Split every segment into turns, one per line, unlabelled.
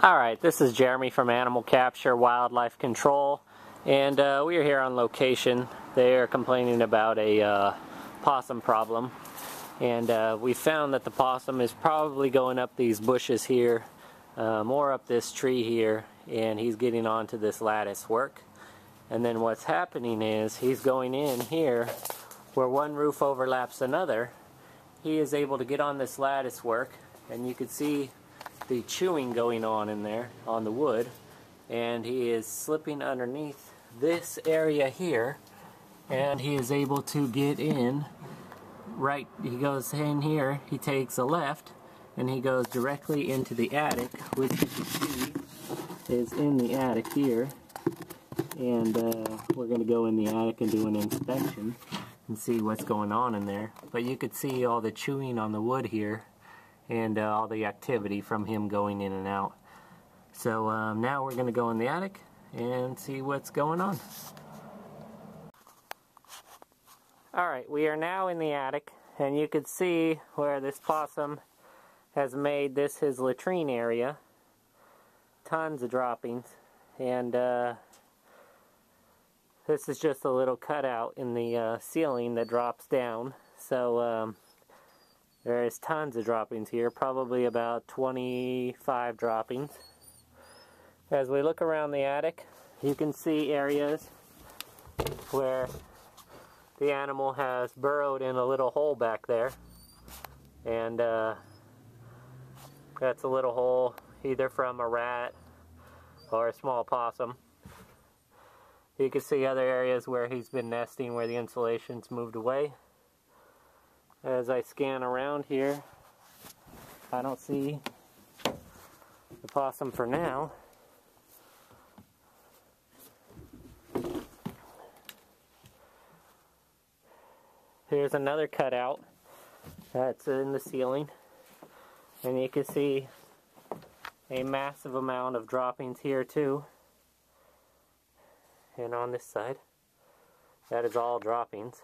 Alright, this is Jeremy from Animal Capture Wildlife Control, and we are here on location. They are complaining about a possum problem, and we found that the possum is probably going up these bushes here, more up this tree here, and he's getting onto this lattice work. And then what's happening is he's going in here where one roof overlaps another. He is able to get on this lattice work, and you can see the chewing going on in there on the wood, and he is slipping underneath this area here, and he is able to get in right. He goes in here, he takes a left, and he goes directly into the attic, which you can see is in the attic here. And we're going to go in the attic and do an inspection and see what's going on in there. But you could see all the chewing on the wood here, and all the activity from him going in and out. So now we're going to go in the attic and see what's going on. Alright, we are now in the attic, and you can see where this possum has made this his latrine area. Tons of droppings, and this is just a little cutout in the ceiling that drops down. So there's tons of droppings here, probably about 25 droppings. As we look around the attic, you can see areas where the animal has burrowed in a little hole back there. And that's a little hole either from a rat or a small possum. You can see other areas where he's been nesting where the insulation's moved away. As I scan around here, I don't see the possum for now. Here's another cutout that's in the ceiling, and you can see a massive amount of droppings here too. And on this side, that is all droppings.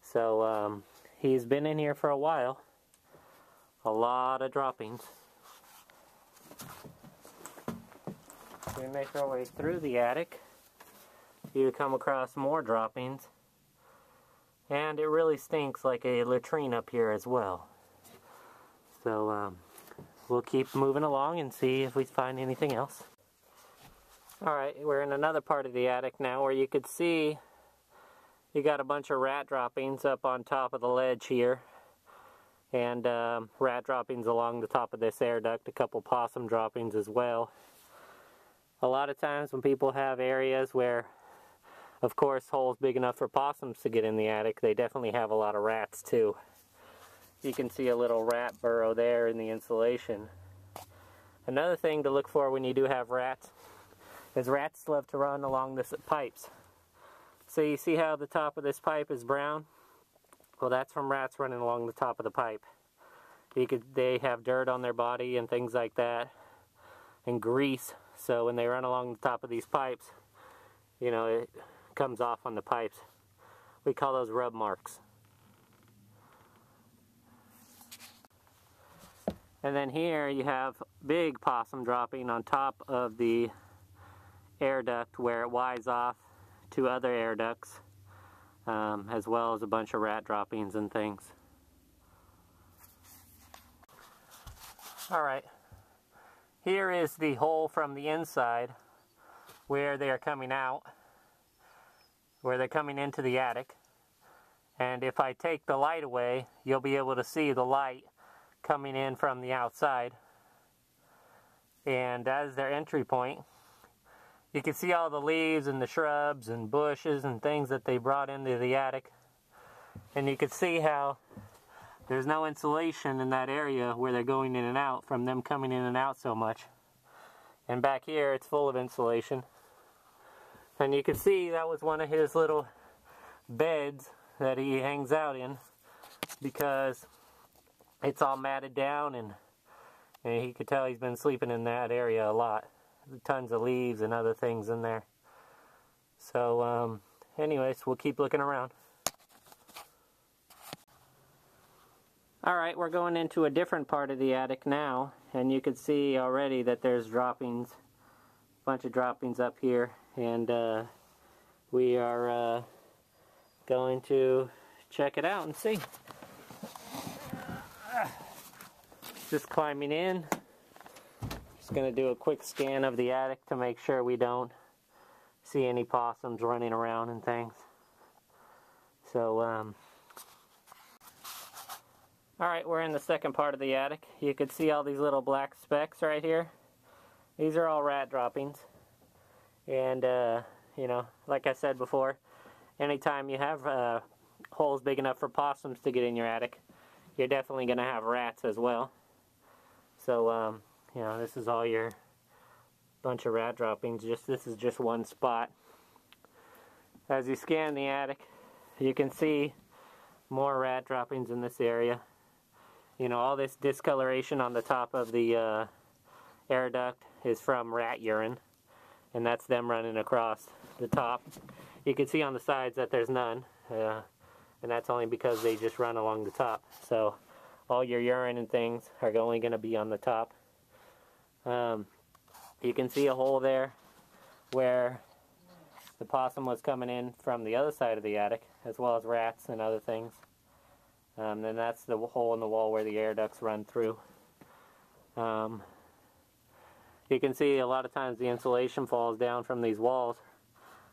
So he's been in here for a while. A lot of droppings. We make our way through the attic. You come across more droppings. And it really stinks like a latrine up here as well. So we'll keep moving along and see if we find anything else. Alright, we're in another part of the attic now where you could see you got a bunch of rat droppings up on top of the ledge here, and rat droppings along the top of this air duct, a couple possum droppings as well. A lot of times when people have areas where, of course, holes big enough for possums to get in the attic, they definitely have a lot of rats too. You can see a little rat burrow there in the insulation. Another thing to look for when you do have rats is rats love to run along the pipes. So you see how the top of this pipe is brown? Well, that's from rats running along the top of the pipe. They have dirt on their body and things like that, and grease. So when they run along the top of these pipes, you know, it comes off on the pipes. We call those rub marks. And then here you have big possum dropping on top of the air duct where it wides off to other air ducts, as well as a bunch of rat droppings and things. Alright, here is the hole from the inside where they are coming out, where they're coming into the attic. And if I take the light away, you'll be able to see the light coming in from the outside. And as their entry point, you can see all the leaves and the shrubs and bushes and things that they brought into the attic. And you can see how there's no insulation in that area where they're going in and out from them coming in and out so much. And back here it's full of insulation. And you can see that was one of his little beds that he hangs out in, because it's all matted down, and he could tell he's been sleeping in that area a lot. Tons of leaves and other things in there. So anyways, we'll keep looking around. Alright, we're going into a different part of the attic now, and you can see already that there's droppings, a bunch of droppings up here, and we are going to check it out and see. Just climbing in. Just going to do a quick scan of the attic to make sure we don't see any possums running around and things. So, alright, we're in the second part of the attic. You can see all these little black specks right here. These are all rat droppings. And, you know, like I said before, anytime you have holes big enough for possums to get in your attic, you're definitely going to have rats as well. So, you know, this is all your bunch of rat droppings. This is just one spot. As you scan the attic, you can see more rat droppings in this area. You know, all this discoloration on the top of the air duct is from rat urine, and that's them running across the top. You can see on the sides that there's none, and that's only because they just run along the top. So all your urine and things are only going to be on the top. You can see a hole there where the possum was coming in from the other side of the attic, as well as rats and other things. Then that's the hole in the wall where the air ducts run through. You can see a lot of times the insulation falls down from these walls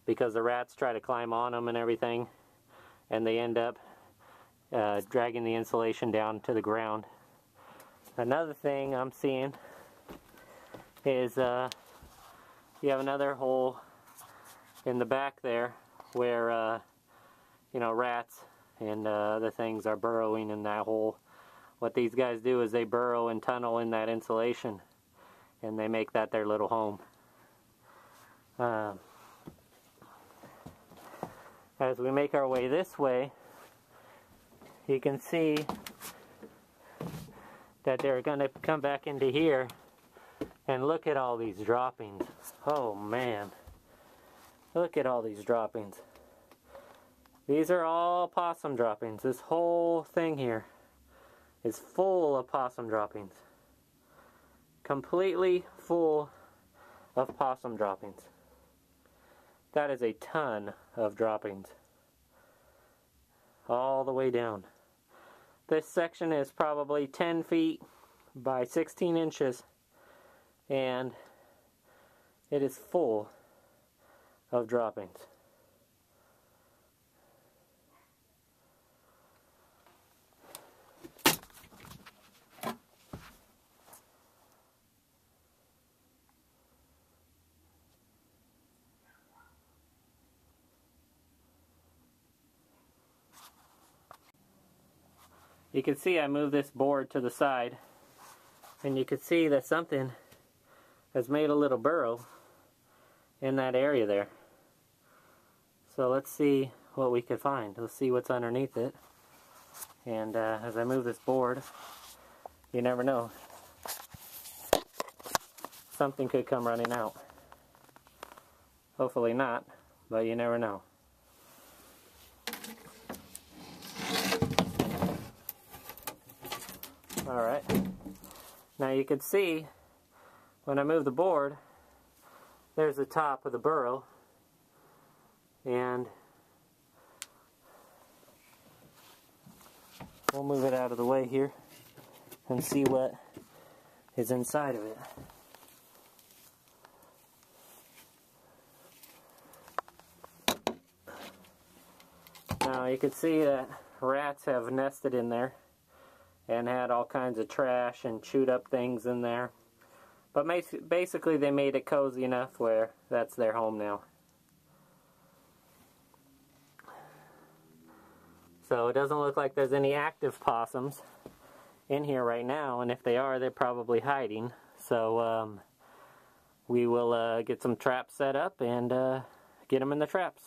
because the rats try to climb on them and everything, and they end up dragging the insulation down to the ground. Another thing I'm seeing is you have another hole in the back there where you know, rats and other things are burrowing in that hole. What these guys do is they burrow and tunnel in that insulation, and they make that their little home. As we make our way this way, you can see that they're going to come back into here, and look at all these droppings. Oh man, look at all these droppings. These are all possum droppings. This whole thing here is full of possum droppings. Completely full of possum droppings. That is a ton of droppings. All the way down. This section is probably 10 feet by 16 inches, and it is full of droppings. You can see I moved this board to the side, and you can see that something has made a little burrow in that area there. So let's see what we can find. Let's see what's underneath it. And as I move this board, you never know. Something could come running out. Hopefully not, but you never know. Alright, now you can see when I move the board, there's the top of the burrow, and we'll move it out of the way here and see what is inside of it. Now you can see that rats have nested in there and had all kinds of trash and chewed up things in there. But basically they made it cozy enough where that's their home now. So it doesn't look like there's any active possums in here right now, and if they are, they're probably hiding. So we will get some traps set up and get them in the traps.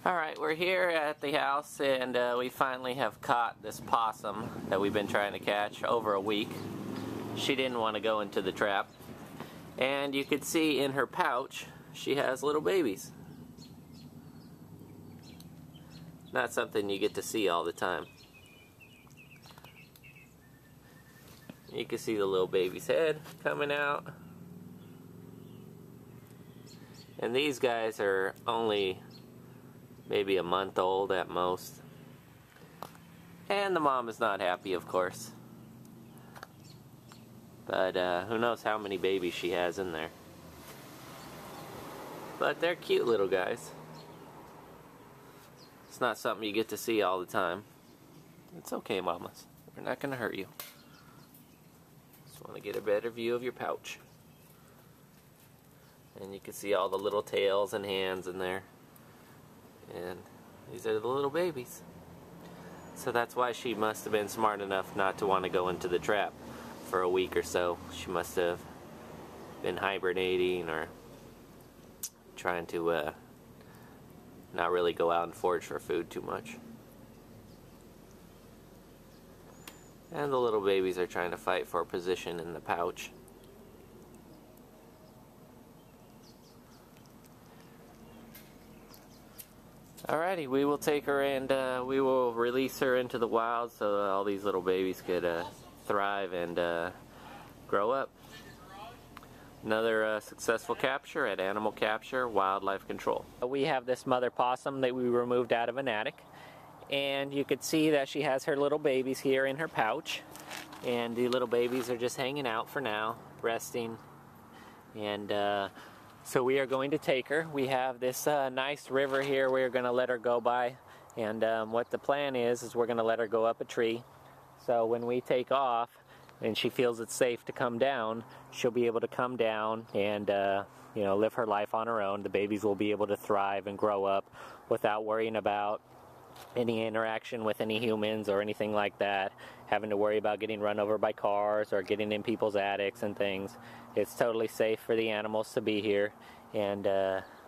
Alright, we're here at the house, and we finally have caught this possum that we've been trying to catch over a week. She didn't want to go into the trap. And you can see in her pouch, she has little babies. Not something you get to see all the time. You can see the little baby's head coming out. And these guys are only maybe a month old at most. And the mom is not happy, of course. But who knows how many babies she has in there. But they're cute little guys. It's not something you get to see all the time. It's okay, mamas. We're not going to hurt you. Just want to get a better view of your pouch. And you can see all the little tails and hands in there. And these are the little babies. So that's why she must have been smart enough not to want to go into the trap for a week or so. She must have been hibernating or trying to not really go out and forage for food too much. And the little babies are trying to fight for a position in the pouch. Alrighty, we will take her and we will release her into the wild so all these little babies could thrive and grow up. Another successful capture at Animal Capture Wildlife Control. We have this mother possum that we removed out of an attic, and you could see that she has her little babies here in her pouch, and the little babies are just hanging out for now, resting, and so we are going to take her. We have this nice river here we're going to let her go by, and what the plan is we're going to let her go up a tree, so when we take off and she feels it's safe to come down, she'll be able to come down and you know, live her life on her own. The babies will be able to thrive and grow up without worrying about any interaction with any humans or anything like that, having to worry about getting run over by cars or getting in people's attics and things. It's totally safe for the animals to be here, and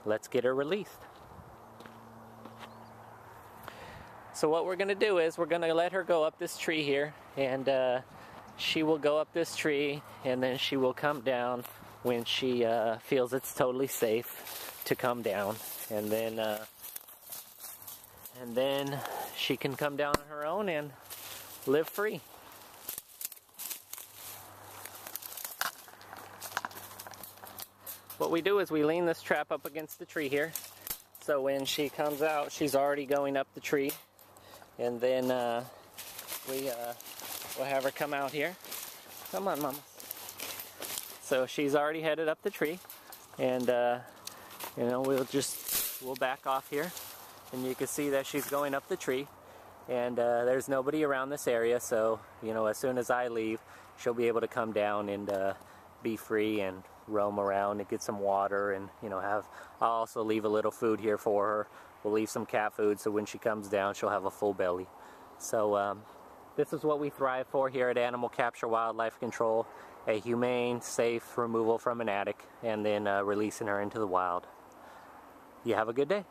let's get her released. So what we're going to do is we're going to let her go up this tree here, and she will go up this tree, and then she will come down when she feels it's totally safe to come down, and then she can come down on her own and live free. What we do is we lean this trap up against the tree here, so when she comes out she's already going up the tree, and then we'll have her come out here. Come on, Mama. So she's already headed up the tree, and you know, we'll back off here, and you can see that she's going up the tree, and there's nobody around this area, so you know, as soon as I leave she'll be able to come down and be free and roam around and get some water, and you know, I'll also leave a little food here for her. We'll leave some cat food so when she comes down she'll have a full belly. So this is what we thrive for here at Animal Capture Wildlife Control: a humane, safe removal from an attic, and then releasing her into the wild. You have a good day.